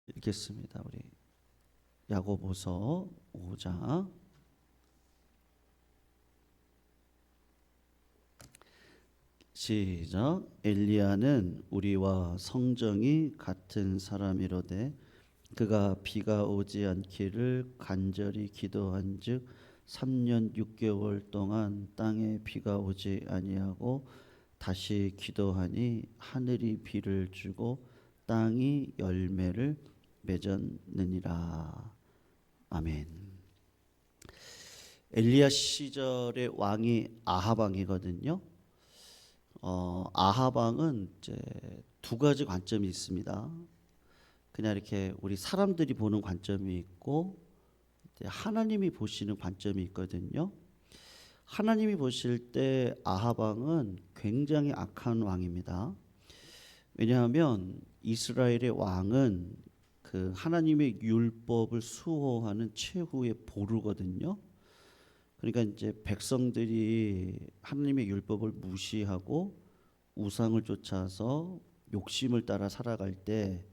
읽겠습니다. 우리 야고보서 5장 시작. 엘리야는 우리와 성정이 같은 사람이로되 그가 비가 오지 않기를 간절히 기도한즉 3년 6개월 동안 땅에 비가 오지 아니하고 다시 기도하니 하늘이 비를 주고 땅이 열매를 맺었느니라. 아멘. 엘리야 시절의 왕이 아합 왕이거든요. 아합 왕은 이제 두 가지 관점이 있습니다. 그냥 이렇게 우리 사람들이 보는 관점이 있고 하나님이 보시는 관점이 있거든요. 하나님이 보실 때 아합 왕은 굉장히 악한 왕입니다. 왜냐하면 이스라엘의 왕은 그 하나님의 율법을 수호하는 최후의 보루거든요. 그러니까 이제 백성들이 하나님의 율법을 무시하고 우상을 쫓아서 욕심을 따라 살아갈 때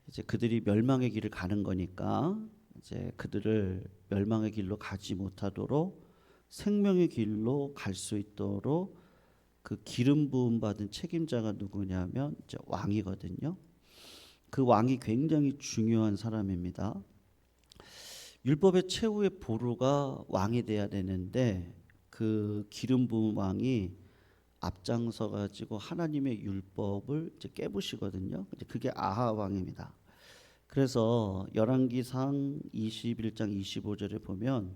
이제 그들이 멸망의 길을 가는 거니까 이제 그들을 멸망의 길로 가지 못하도록 생명의 길로 갈 수 있도록 그 기름 부음 받은 책임자가 누구냐면 이제 왕이거든요. 그 왕이 굉장히 중요한 사람입니다. 율법의 최후의 보루가 왕이 돼야 되는데 그 기름 부음 왕이 앞장서 가지고 하나님의 율법을 이제 깨부시거든요. 그게 아합 왕입니다. 그래서 열왕기상 21장 25절에 보면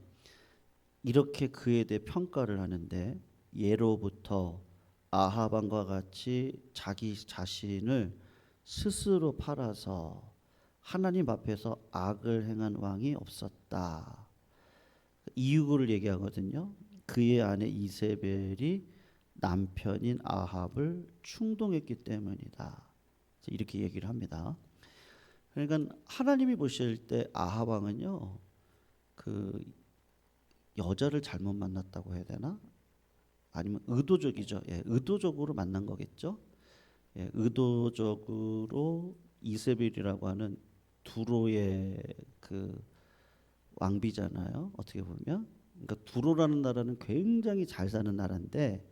이렇게 그에 대해 평가를 하는데 예로부터 아합 왕과 같이 자기 자신을 스스로 팔아서 하나님 앞에서 악을 행한 왕이 없었다. 이유를 얘기하거든요. 그의 아내 이세벨이 남편인 아합을 충동했기 때문이다. 이렇게 얘기를 합니다. 그러니까 하나님이 보실 때 아합 왕은요, 그 여자를 잘못 만났다고 해야 되나? 아니면 의도적이죠. 예, 의도적으로 만난 거겠죠. 예, 의도적으로 이세벨이라고 하는 두로의 그 왕비잖아요. 어떻게 보면. 그러니까 두로라는 나라는 굉장히 잘 사는 나라인데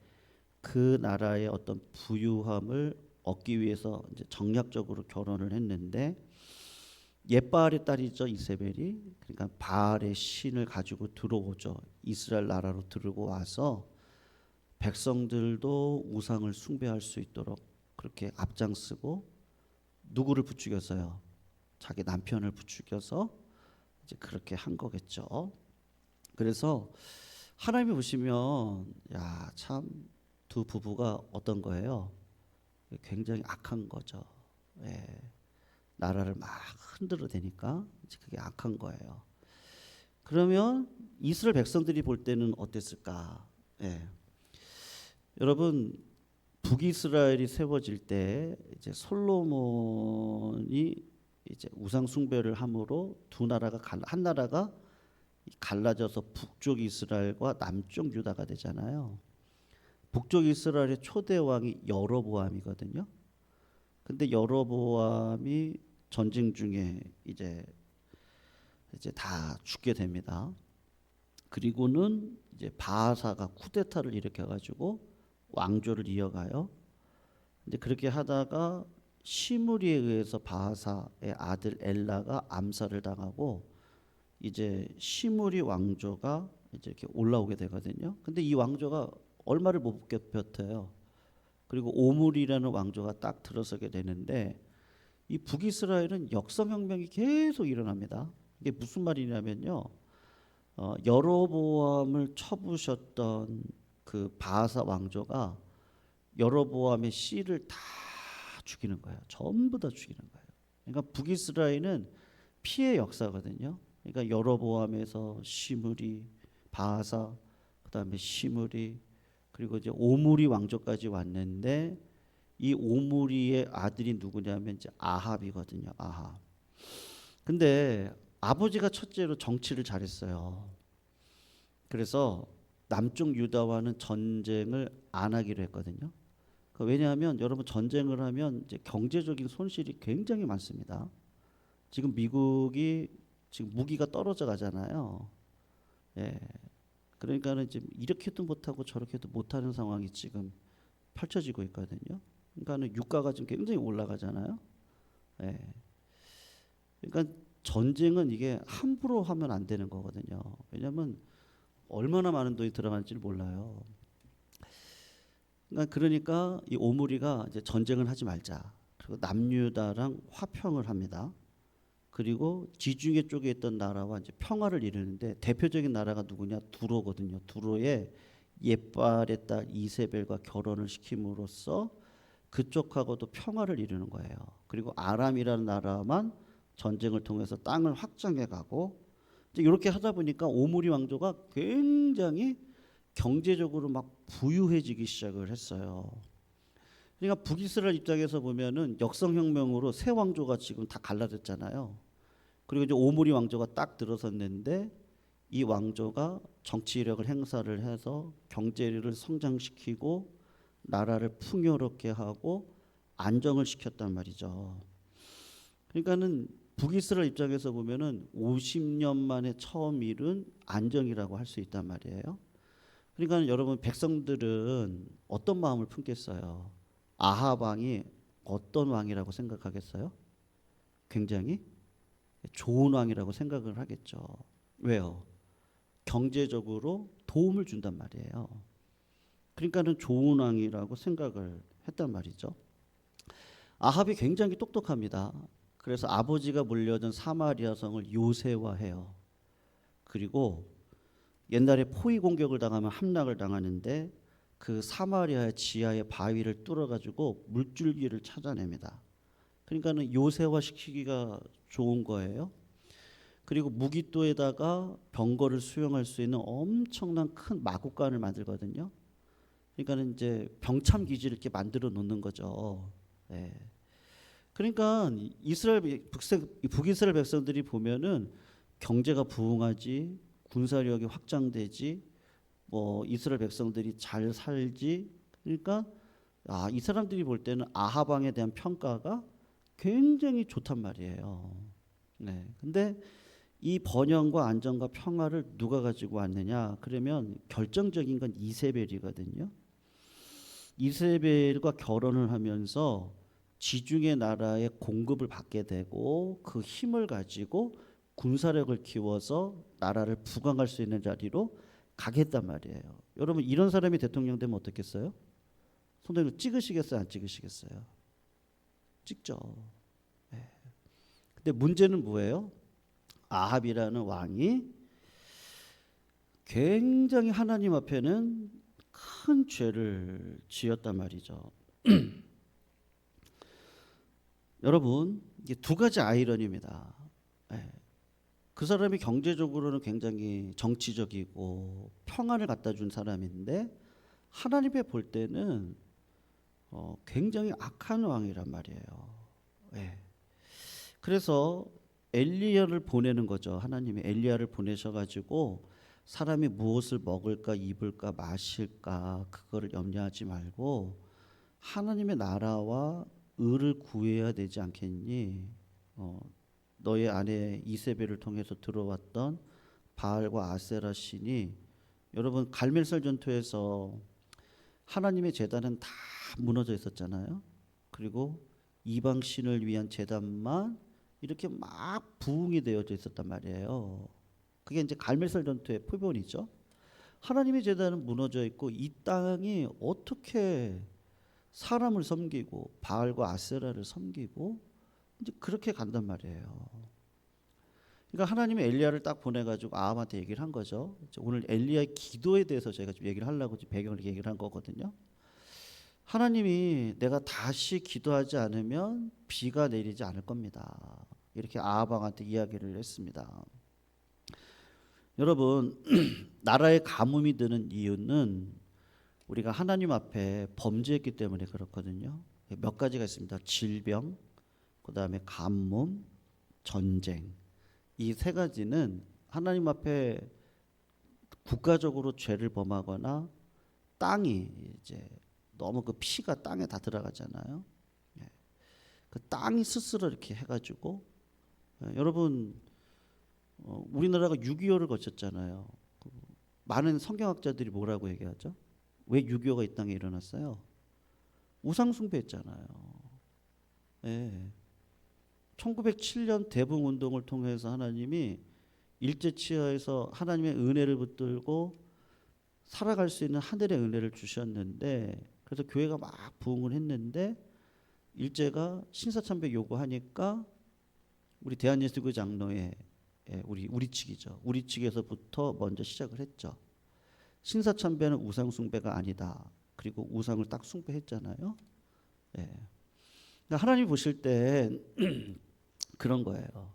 그 나라의 어떤 부유함을 얻기 위해서 이제 정략적으로 결혼을 했는데 옛바알의 딸이죠, 이세벨이. 그러니까 바알의 신을 가지고 들어오죠. 이스라엘 나라로 들고 와서 백성들도 우상을 숭배할 수 있도록 그렇게 앞장서고 누구를 부추겼어요? 자기 남편을 부추겨서 이제 그렇게 한 거겠죠. 그래서 하나님이 보시면 야, 참 두 부부가 어떤 거예요? 굉장히 악한 거죠. 예, 나라를 막 흔들어 대니까 이제 그게 악한 거예요. 그러면 이스라엘 백성들이 볼 때는 어땠을까? 예. 여러분 북이스라엘이 세워질 때 이제 솔로몬이 이제 우상 숭배를 함으로 두 나라가 한 나라가 갈라져서 북쪽 이스라엘과 남쪽 유다가 되잖아요. 북쪽 이스라엘의 초대 왕이 여로보암이거든요. 근데 여로보암이 전쟁 중에 이제 다 죽게 됩니다. 그리고는 이제 바하사가 쿠데타를 일으켜 가지고 왕조를 이어가요. 근데 그렇게 하다가 시므리에 의해서 바하사의 아들 엘라가 암살을 당하고 이제 시므리 왕조가 이제 이렇게 올라오게 되거든요. 근데 이 왕조가 얼마를 못 버텨요. 그리고 오므리라는 왕조가 딱 들어서게 되는데 이 북이스라엘은 역성혁명이 계속 일어납니다. 이게 무슨 말이냐면요. 여로보암을 쳐부셨던 그 바하사 왕조가 여로보암의 씨를 다 죽이는 거예요. 전부 다 죽이는 거예요. 그러니까 북이스라엘은 피해 역사거든요. 그러니까 여로보암에서 시므리, 바하사, 그다음에 시므리, 그리고 이제 오므리 왕조까지 왔는데 이 오므리의 아들이 누구냐면 이제 아합이거든요. 아합. 근데 아버지가 첫째로 정치를 잘했어요. 그래서 남쪽 유다와는 전쟁을 안 하기로 했거든요. 왜냐하면 여러분 전쟁을 하면 이제 경제적인 손실이 굉장히 많습니다. 지금 미국이 지금 무기가 떨어져 가잖아요. 예. 그러니까는 지금 이렇게도 못하고 저렇게도 못하는 상황이 지금 펼쳐지고 있거든요. 그러니까는 유가가 지금 굉장히 올라가잖아요. 예. 그러니까 전쟁은 이게 함부로 하면 안 되는 거거든요. 왜냐하면 얼마나 많은 돈이 들어갈지를 몰라요. 그러니까 이 오므리가 이제 전쟁을 하지 말자. 그리고 남유다랑 화평을 합니다. 그리고 지중해 쪽에 있던 나라와 이제 평화를 이루는데 대표적인 나라가 누구냐? 두로거든요. 두로의 옛발의 딸 이세벨과 결혼을 시킴으로써 그쪽하고도 평화를 이루는 거예요. 그리고 아람이라는 나라만 전쟁을 통해서 땅을 확장해 가고 이제 이렇게 하다 보니까 오므리 왕조가 굉장히 경제적으로 막 부유해지기 시작을 했어요. 그러니까 북이스라엘 입장에서 보면은 역성혁명으로 새 왕조가 지금 다 갈라졌잖아요. 그리고 이제 오므리 왕조가 딱 들어섰는데 이 왕조가 정치력을 행사를 해서 경제를 성장시키고 나라를 풍요롭게 하고 안정을 시켰단 말이죠. 그러니까는 북이스라엘 입장에서 보면은 50년 만에 처음 이룬 안정이라고 할 수 있단 말이에요. 그러니까 여러분 백성들은 어떤 마음을 품겠어요? 아합 왕이 어떤 왕이라고 생각하겠어요? 굉장히 좋은 왕이라고 생각을 하겠죠. 왜요? 경제적으로 도움을 준단 말이에요. 그러니까는 좋은 왕이라고 생각을 했단 말이죠. 아합이 굉장히 똑똑합니다. 그래서 아버지가 물려준 사마리아 성을 요새화해요. 그리고 옛날에 포위 공격을 당하면 함락을 당하는데 그 사마리아의 지하의 바위를 뚫어가지고 물줄기를 찾아냅니다. 그러니까는 요새화 시키기가 좋은 거예요. 그리고 무기또에다가 병거를 수용할 수 있는 엄청난 큰 마구간을 만들거든요. 그러니까는 이제 병참 기지를 이렇게 만들어 놓는 거죠. 네. 그러니까 북이스라엘 백성들이 보면은 경제가 부흥하지, 군사력이 확장되지, 뭐 이스라엘 백성들이 잘 살지. 그러니까 이 사람들이 볼 때는 아합 왕에 대한 평가가 굉장히 좋단 말이에요. 네. 근데 이 번영과 안정과 평화를 누가 가지고 왔느냐? 그러면 결정적인 건 이세벨이거든요. 이세벨과 결혼을 하면서 지중해 나라의 공급을 받게 되고 그 힘을 가지고 군사력을 키워서 나라를 부강할 수 있는 자리로 가겠단 말이에요. 여러분 이런 사람이 대통령 되면 어떻겠어요? 손들고 찍으시겠어요? 안 찍으시겠어요? 찍죠. 네. 근데 문제는 뭐예요? 아합이라는 왕이 굉장히 하나님 앞에는 큰 죄를 지었단 말이죠. 여러분 이게 두 가지 아이러니입니다. 네. 그 사람이 경제적으로는 굉장히 정치적이고 평안을 갖다 준 사람인데 하나님의 볼 때는 굉장히 악한 왕이란 말이에요. 네. 그래서 엘리야를 보내는 거죠. 하나님이 엘리야를 보내셔가지고 사람이 무엇을 먹을까 입을까 마실까 그거를 염려하지 말고 하나님의 나라와 의를 구해야 되지 않겠니? 너의 아내 이세벨을 통해서 들어왔던 바알과 아세라 신이 여러분 갈멜살 전투에서 하나님의 제단은 다 무너져 있었잖아요. 그리고 이방 신을 위한 제단만 이렇게 막 부흥이 되어져 있었단 말이에요. 그게 이제 갈멜살 전투의 표본이죠. 하나님의 제단은 무너져 있고 이 땅이 어떻게 사람을 섬기고 바알과 아세라를 섬기고 이제 그렇게 간단 말이에요. 그러니까 하나님이 엘리야를 딱 보내가지고 아합한테 얘기를 한 거죠. 오늘 엘리야의 기도에 대해서 제가 좀 얘기를 하려고 배경을 얘기를 한 거거든요. 하나님이 내가 다시 기도하지 않으면 비가 내리지 않을 겁니다. 이렇게 아합 왕한테 이야기를 했습니다. 여러분 나라에 가뭄이 드는 이유는 우리가 하나님 앞에 범죄했기 때문에 그렇거든요. 몇 가지가 있습니다. 질병, 그다음에 가뭄, 전쟁. 이 세 가지는 하나님 앞에 국가적으로 죄를 범하거나 땅이 이제 너무 그 피가 땅에 다 들어가잖아요. 그 땅이 스스로 이렇게 해가지고 여러분 우리나라가 6.25를 거쳤잖아요. 많은 성경학자들이 뭐라고 얘기하죠? 왜 6.25가 이 땅에 일어났어요? 우상숭배했잖아요. 예. 1907년 대붕운동을 통해서 하나님이 일제치하에서 하나님의 은혜를 붙들고 살아갈 수 있는 하늘의 은혜를 주셨는데, 그래서 교회가 막 부흥을 했는데 일제가 신사참배 요구하니까 우리 대한예수교 장로회, 우리 측이죠. 우리 측에서부터 먼저 시작을 했죠. 신사참배는 우상숭배가 아니다. 그리고 우상을 딱 숭배했잖아요. 예. 그러니까 하나님 보실 때 그런 거예요.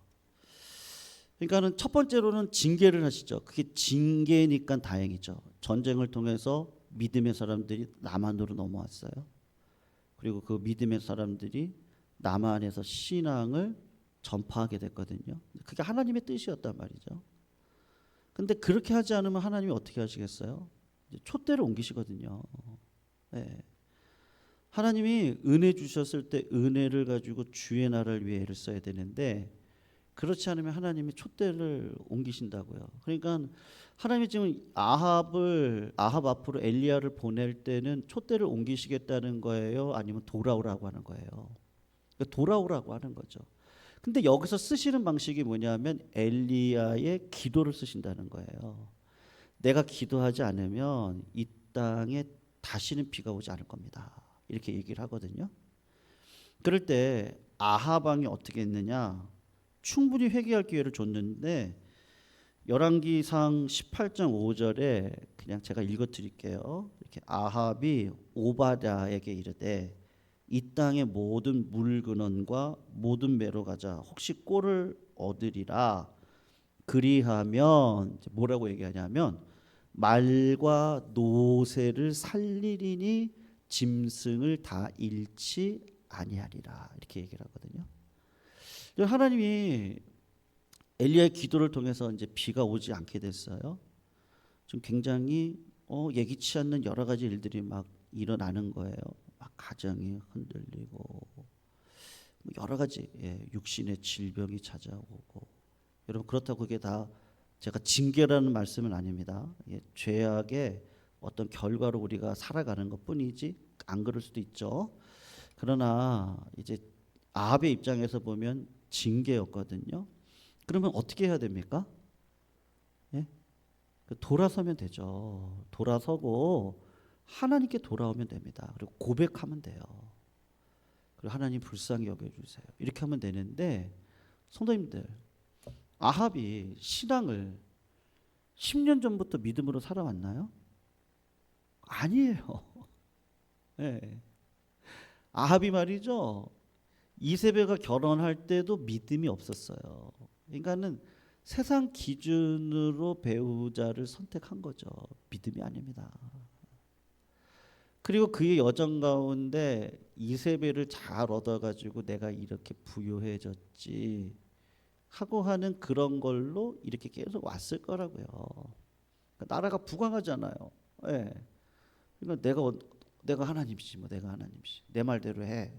그러니까는 첫 번째로는 징계를 하시죠. 그게 징계니까 다행이죠. 전쟁을 통해서 믿음의 사람들이 남한으로 넘어왔어요. 그리고 그 믿음의 사람들이 남한에서 신앙을 전파하게 됐거든요. 그게 하나님의 뜻이었단 말이죠. 근데 그렇게 하지 않으면 하나님이 어떻게 하시겠어요? 이제 촛대를 옮기시거든요. 네. 하나님이 은혜 주셨을 때 은혜를 가지고 주의 나라를 위해 애를 써야 되는데, 그렇지 않으면 하나님이 촛대를 옮기신다고요. 그러니까 하나님이 지금 아합 앞으로 엘리야를 보낼 때는 촛대를 옮기시겠다는 거예요? 아니면 돌아오라고 하는 거예요? 그러니까 돌아오라고 하는 거죠. 근데 여기서 쓰시는 방식이 뭐냐면 엘리야의 기도를 쓰신다는 거예요. 내가 기도하지 않으면 이 땅에 다시는 비가 오지 않을 겁니다. 이렇게 얘기를 하거든요. 그럴 때 아합 왕이 어떻게 했느냐? 충분히 회개할 기회를 줬는데 열왕기상 18장 5절에 그냥 제가 읽어드릴게요. 이렇게 아합이 오바댜에게 이르되 이 땅의 모든 물 근원과 모든 매로 가자. 혹시 꼴을 얻으리라. 그리하면 뭐라고 얘기하냐면 말과 노새를 살리리니 짐승을 다 잃지 아니하리라. 이렇게 얘기를 하거든요. 하나님이 엘리야의 기도를 통해서 이제 비가 오지 않게 됐어요. 좀 굉장히 예기치 않는 여러 가지 일들이 막 일어나는 거예요. 막 가정이 흔들리고 여러 가지 육신의 질병이 찾아오고. 여러분 그렇다고 그게 다 제가 징계라는 말씀은 아닙니다. 죄악의 어떤 결과로 우리가 살아가는 것뿐이지 안 그럴 수도 있죠. 그러나 이제 아합의 입장에서 보면 징계였거든요. 그러면 어떻게 해야 됩니까? 예? 돌아서면 되죠. 돌아서고 하나님께 돌아오면 됩니다. 그리고 고백하면 돼요. 그리고 하나님 불쌍히 여겨주세요. 이렇게 하면 되는데, 성도님들, 아합이 신앙을 10년 전부터 믿음으로 살아왔나요? 아니에요. 네. 아합이 말이죠. 이세벨과 결혼할 때도 믿음이 없었어요. 그러니까는 세상 기준으로 배우자를 선택한 거죠. 믿음이 아닙니다. 그리고 그의 여정 가운데 이세벨을 잘 얻어가지고 내가 이렇게 부유해졌지 하고 하는 그런 걸로 이렇게 계속 왔을 거라고요. 그러니까 나라가 부강하잖아요. 예. 그러니까 내가 하나님이지 뭐 내가 하나님이지 내 말대로 해.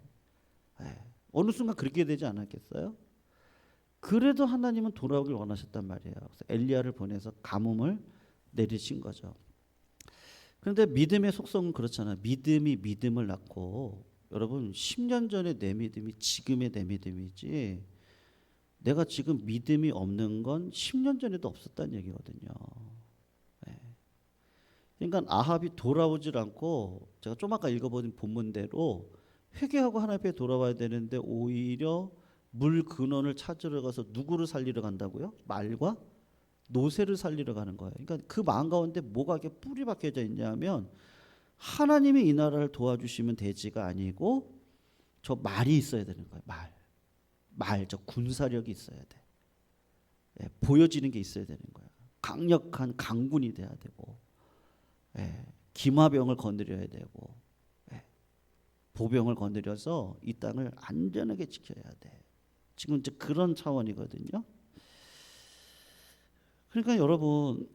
예. 어느 순간 그렇게 되지 않았겠어요? 그래도 하나님은 돌아오길 원하셨단 말이에요. 그래서 엘리야를 보내서 가뭄을 내리신 거죠. 그런데 믿음의 속성은 그렇잖아요. 믿음이 믿음을 낳고, 여러분 10년 전에 내 믿음이 지금의 내 믿음이지 내가 지금 믿음이 없는 건 10년 전에도 없었다는 얘기거든요. 네. 그러니까 아합이 돌아오질 않고 제가 좀 아까 읽어본 본문대로 회개하고 하나님 앞에 돌아와야 되는데 오히려 물 근원을 찾으러 가서 누구를 살리러 간다고요? 말과 노새를 살리러 가는 거예요. 그러니까 그 마음 가운데 뭐가 이렇게 뿌리 박혀져 있냐면 하나님이 이 나라를 도와주시면 되지가 아니고 저 말이 있어야 되는 거예요. 저 군사력이 있어야 돼. 보여지는 게 있어야 되는 거야. 강력한 강군이 돼야 되고, 기마병을 거느려야 되고, 보병을 거느려서 이 땅을 안전하게 지켜야 돼. 지금 이제 그런 차원이거든요. 그러니까 여러분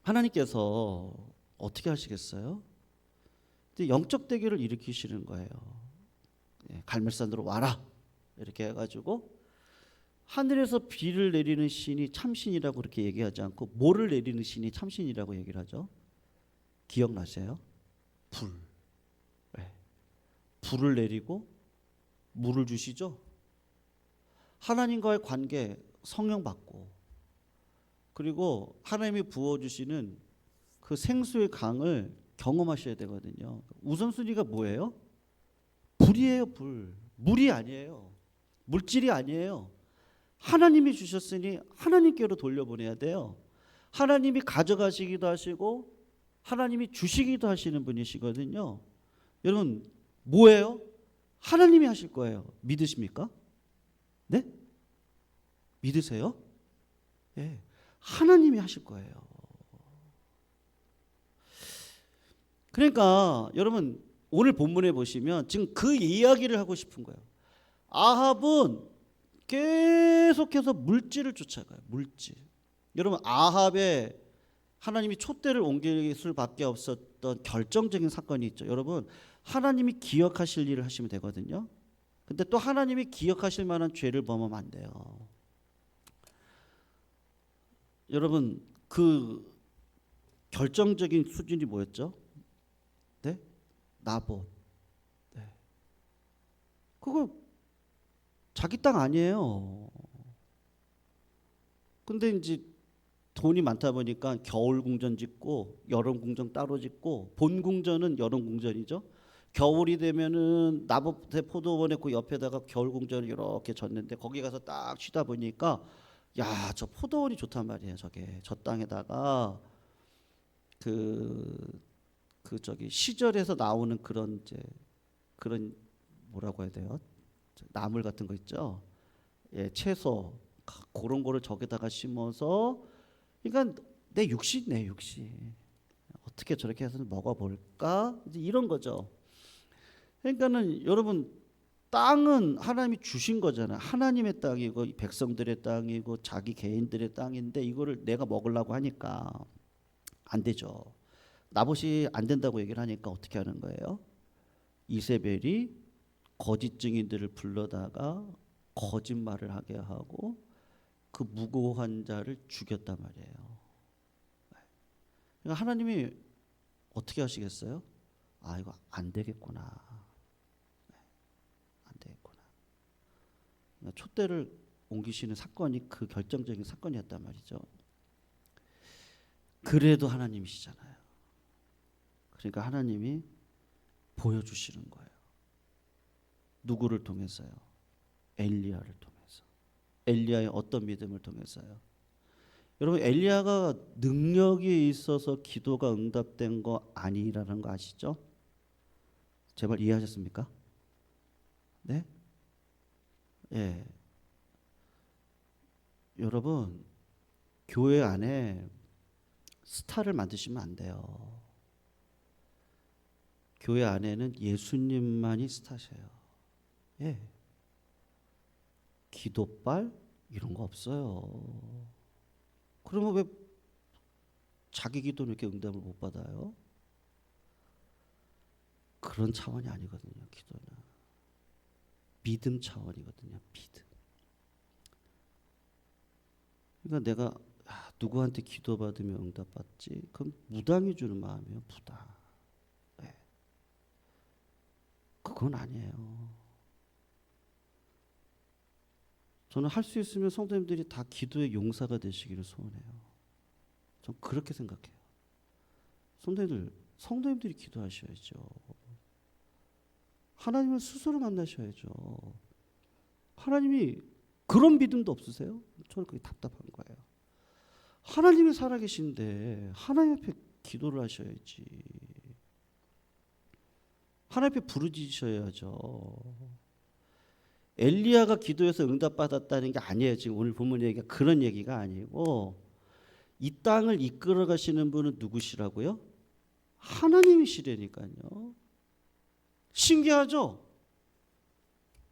하나님께서 어떻게 하시겠어요? 영적 대결을 일으키시는 거예요. 갈멜산으로 와라 이렇게 해가지고 하늘에서 비를 내리는 신이 참신이라고 그렇게 얘기하지 않고 뭐를 내리는 신이 참신이라고 얘기를 하죠? 기억나세요? 불. 네. 불을 내리고 물을 주시죠. 하나님과의 관계, 성령 받고, 그리고 하나님이 부어주시는 그 생수의 강을 경험하셔야 되거든요. 우선순위가 뭐예요? 불이에요. 불. 물이 아니에요. 물질이 아니에요. 하나님이 주셨으니 하나님께로 돌려보내야 돼요. 하나님이 가져가시기도 하시고 하나님이 주시기도 하시는 분이시거든요. 여러분, 뭐예요? 하나님이 하실 거예요. 믿으십니까? 네? 믿으세요? 예. 하나님이 하실 거예요. 그러니까 여러분, 오늘 본문에 보시면 지금 그 이야기를 하고 싶은 거예요. 아합은 계속해서 물질을 쫓아가요. 물질. 여러분, 아합에 하나님이 촛대를 옮길 수밖에 없었던 결정적인 사건이 있죠. 여러분, 하나님이 기억하실 일을 하시면 되거든요. 근데 또 하나님이 기억하실 만한 죄를 범하면 안 돼요. 여러분, 그 결정적인 수준이 뭐였죠? 네? 나봇. 네. 그거 자기 땅 아니에요. 근데 이제 돈이 많다 보니까 겨울 궁전 짓고 여름 궁전 따로 짓고, 본 궁전은 여름 궁전이죠. 겨울이 되면은 나봇의 포도원에 그 옆에다가 겨울 궁전을 이렇게 졌는데, 거기 가서 딱 쉬다 보니까 야, 저 포도원이 좋단 말이에요. 저게 저 땅에다가 저기 시절에서 나오는 그런 이제 그런 뭐라고 해야 돼요? 나물 같은 거 있죠. 예, 채소 그런 거를 저기다가 심어서, 그러니까 내 육신 어떻게 저렇게 해서 먹어볼까? 이제 이런 거죠. 그러니까는 여러분, 땅은 하나님이 주신 거잖아요. 하나님의 땅이고 백성들의 땅이고 자기 개인들의 땅인데 이거를 내가 먹으려고 하니까 안 되죠. 나봇이 안 된다고 얘기를 하니까 어떻게 하는 거예요? 이세벨이 거짓 증인들을 불러다가 거짓말을 하게 하고 그 무고한 자를 죽였단 말이에요. 그러니까 하나님이 어떻게 하시겠어요? 아, 이거 안 되겠구나. 안 되겠구나. 그러니까 촛대를 옮기시는 사건이 그 결정적인 사건이었단 말이죠. 그래도 하나님이시잖아요. 그러니까 하나님이 보여주시는 거예요. 누구를 통해서요? 엘리야를 통해서. 엘리야의 어떤 믿음을 통해서요? 여러분, 엘리야가 능력이 있어서 기도가 응답된 거 아니라는 거 아시죠? 제발 이해하셨습니까? 네? 예. 여러분, 교회 안에 스타를 만드시면 안 돼요. 교회 안에는 예수님만이 스타셔요. 예. 기도빨 이런 거 없어요. 그러면 왜 자기 기도는 이렇게 응답을 못 받아요? 그런 차원이 아니거든요. 기도는 믿음 차원이거든요. 믿음. 그러니까 내가 누구한테 기도받으면 응답받지? 그건 무당이 주는 마음이에요. 무당. 네. 그건 아니에요. 저는 할 수 있으면 성도님들이 다 기도의 용사가 되시기를 소원해요. 전 그렇게 생각해요. 성도님들이 기도하셔야죠. 하나님을 스스로 만나셔야죠. 하나님이 그런 믿음도 없으세요? 저는 그게 답답한 거예요. 하나님이 살아계신데 하나님 앞에 기도를 하셔야지. 하나님 앞에 부르짖으셔야죠. 엘리야가 기도해서 응답받았다는 게 아니에요. 지금 오늘 본문 얘기가 그런 얘기가 아니고, 이 땅을 이끌어 가시는 분은 누구시라고요? 하나님이시라니까요. 신기하죠?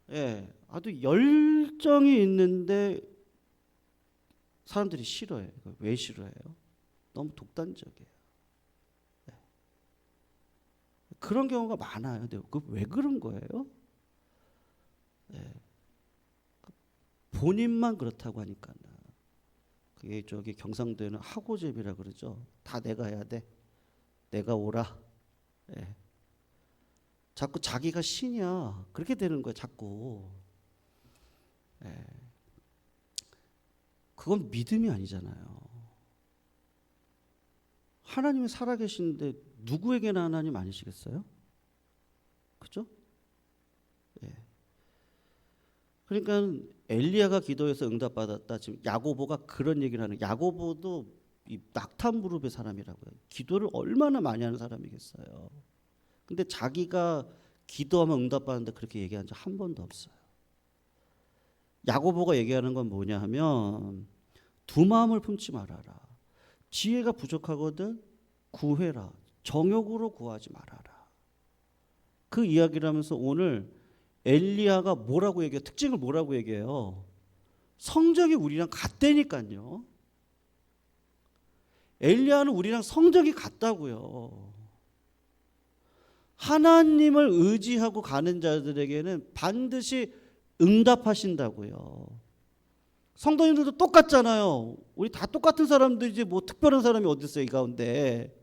예, 아주 열정이 있는데 사람들이 싫어해요. 왜 싫어해요? 너무 독단적이에요. 예. 그런 경우가 많아요. 근데 왜 그런 거예요? 예. 본인만 그렇다고 하니까. 그게 저기 경상도에는 하고제비라 그러죠. 다 내가 해야 돼. 내가 오라. 예. 자꾸 자기가 신이야. 그렇게 되는 거야 자꾸. 예. 그건 믿음이 아니잖아요. 하나님이 살아계시는데 누구에게나 하나님 아니시겠어요? 그죠? 예. 그러니까 엘리야가 기도해서 응답받았다. 지금 야고보가 그런 얘기를 하는. 야고보도 이 낙탄 무릎의 사람이라고요. 기도를 얼마나 많이 하는 사람이겠어요. 근데 자기가 기도하면 응답받는데 그렇게 얘기한 적 한 번도 없어요. 야고보가 얘기하는 건 뭐냐 하면 두 마음을 품지 말아라. 지혜가 부족하거든 구해라. 정욕으로 구하지 말아라. 그 이야기를 하면서 오늘 엘리야가 뭐라고 얘기해요? 특징을 뭐라고 얘기해요? 성적이 우리랑 같다니까요. 엘리야는 우리랑 성적이 같다고요. 하나님을 의지하고 가는 자들에게는 반드시 응답하신다고요. 성도님들도 똑같잖아요. 우리 다 똑같은 사람들이지 뭐 특별한 사람이 어디 있어요 이 가운데.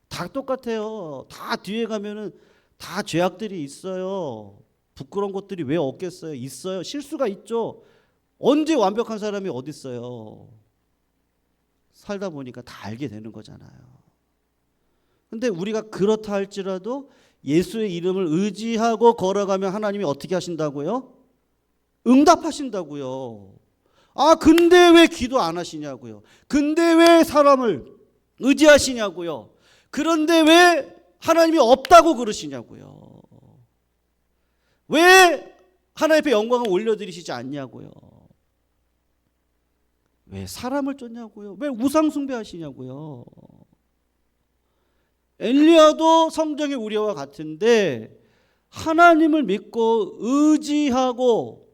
다 똑같아요. 다 뒤에 가면은 다 죄악들이 있어요. 부끄러운 것들이 왜 없겠어요? 있어요. 실수가 있죠. 언제 완벽한 사람이 어디 있어요? 살다 보니까 다 알게 되는 거잖아요. 근데 우리가 그렇다 할지라도 예수의 이름을 의지하고 걸어가면 하나님이 어떻게 하신다고요? 응답하신다고요. 아 근데 왜 기도 안 하시냐고요. 근데 왜 사람을 의지하시냐고요. 그런데 왜 하나님이 없다고 그러시냐고요. 왜 하나님 앞에 영광을 올려드리시지 않냐고요. 왜 사람을 쫓냐고요. 왜 우상 숭배하시냐고요. 엘리야도 성정의 우리와 같은데 하나님을 믿고 의지하고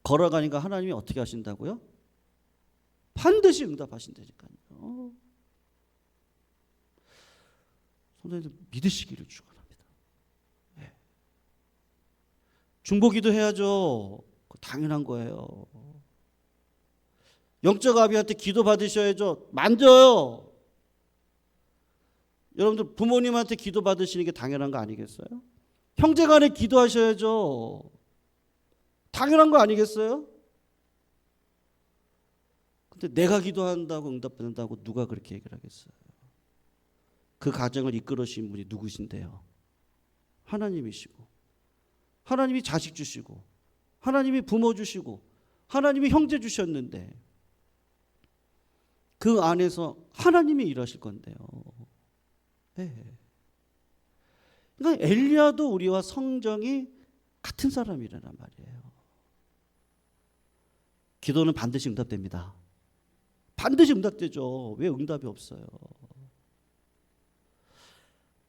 걸어가니까 하나님이 어떻게 하신다고요? 반드시 응답하신다니까요. 성도님들 믿으시기를 축원합니다. 네. 중보기도 해야죠. 당연한 거예요. 영적 아비한테 기도 받으셔야죠. 만져요. 여러분들 부모님한테 기도 받으시는 게 당연한 거 아니겠어요? 형제간에 기도하셔야죠. 당연한 거 아니겠어요? 근데 내가 기도한다고 응답받는다고 누가 그렇게 얘기를 하겠어요? 그 가정을 이끌으신 분이 누구신데요? 하나님이시고, 하나님이 자식 주시고, 하나님이 부모 주시고, 하나님이 형제 주셨는데 그 안에서 하나님이 일하실 건데요. 네. 그러니까 엘리야도 우리와 성정이 같은 사람이라는 말이에요. 기도는 반드시 응답됩니다. 반드시 응답되죠. 왜 응답이 없어요?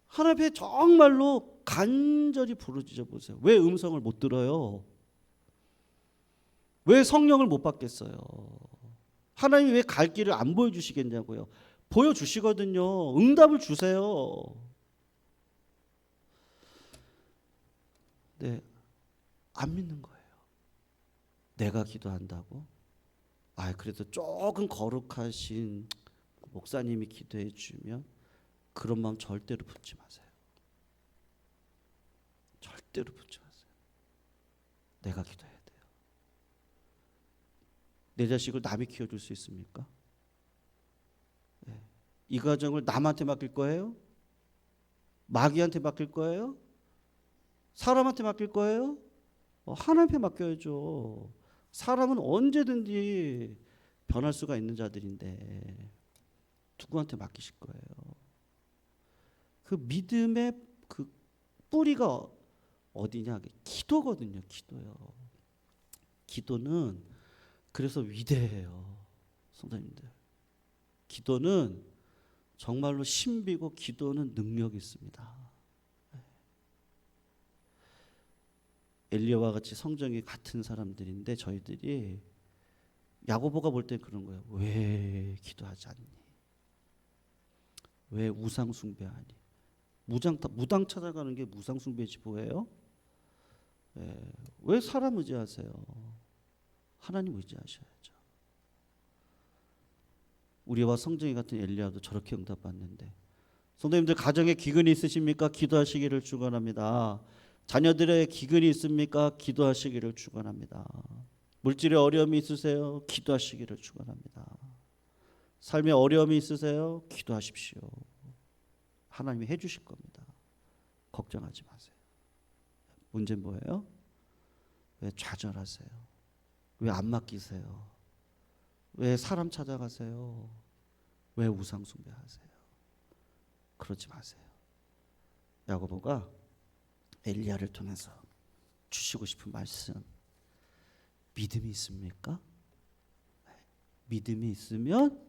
하나님 앞에 정말로 간절히 부르짖어 보세요. 왜 음성을 못 들어요? 왜 성령을 못 받겠어요? 하나님이 왜 갈 길을 안 보여주시겠냐고요. 보여주시거든요. 응답을 주세요. 네, 안 믿는 거예요. 내가 기도한다고? 아, 그래도 조금 거룩하신 목사님이 기도해 주면 그런 마음 절대로 품지 마세요. 절대로 품지 마세요. 내가 기도해야 돼요. 내 자식을 남이 키워줄 수 있습니까? 네. 이 가정을 남한테 맡길 거예요? 마귀한테 맡길 거예요? 사람한테 맡길 거예요? 하나님께 맡겨야죠. 사람은 언제든지 변할 수가 있는 자들인데 누구한테 맡기실 거예요? 그 믿음의 그 뿌리가 어디냐? 기도거든요. 기도요. 기도는 그래서 위대해요. 성도님들. 기도는 정말로 신비고 기도는 능력이 있습니다. 엘리야와 같이 성정이 같은 사람들인데 저희들이 야고보가 볼 때 그런 거예요. 왜 기도하지 않니? 왜 우상 숭배하니? 무당 찾아가는 게 무상 숭배지 뭐예요? 왜 사람 의지하세요? 하나님 의지하셔야죠. 우리와 성정이 같은 엘리야도 저렇게 응답받는데, 성도님들 가정에 기근이 있으십니까? 기도하시기를 축원합니다. 자녀들의 기근이 있습니까? 기도하시기를 축원합니다. 물질에 어려움이 있으세요? 기도하시기를 축원합니다. 삶에 어려움이 있으세요? 기도하십시오. 하나님이 해주실 겁니다. 걱정하지 마세요. 문제는 뭐예요? 왜 좌절하세요? 왜 안 맡기세요? 왜 사람 찾아가세요? 왜 우상 숭배하세요? 그러지 마세요. 야고보가 엘리야를 통해서 주시고 싶은 말씀, 믿음이 있습니까? 믿음이 있으면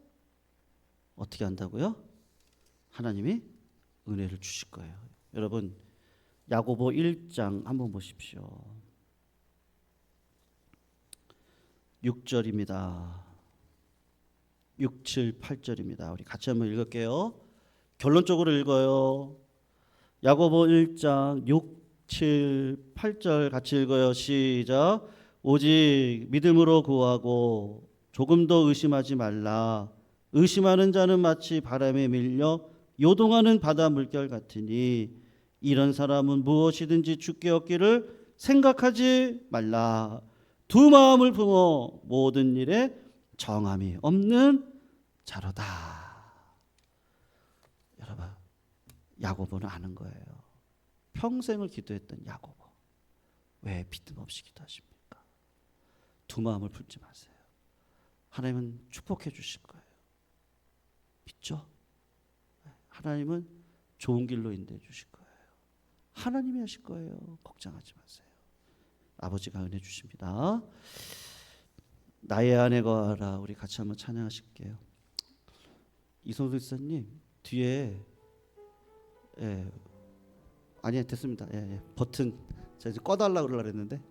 어떻게 한다고요? 하나님이 은혜를 주실 거예요. 여러분, 야고보 1장 한번 보십시오. 6절입니다. 6, 7, 8절입니다. 우리 같이 한번 읽을게요. 결론적으로 읽어요. 야고보 1장 6, 7, 8절 같이 읽어요. 시작. 오직 믿음으로 구하고 조금도 의심하지 말라. 의심하는 자는 마치 바람에 밀려 요동하는 바다 물결 같으니 이런 사람은 무엇이든지 주께 얻기를 생각하지 말라. 두 마음을 품어 모든 일에 정함이 없는 자로다. 여러분, 야고보는 아는 거예요. 평생을 기도했던 야고보. 왜 믿음 없이 기도하십니까? 두 마음을 품지 마세요. 하나님은 축복해 주실 거예요. 믿죠? 하나님은 좋은 길로 인도해 주실 거예요. 하나님이 하실 거예요. 걱정하지 마세요. 아버지가 은혜 주십니다. 나의 안에 거하라. 우리 같이 한번 찬양하실게요. 이성수 목사님 뒤에 아니 됐습니다. 버튼 제가 이제 꺼달라고 그러려고 했는데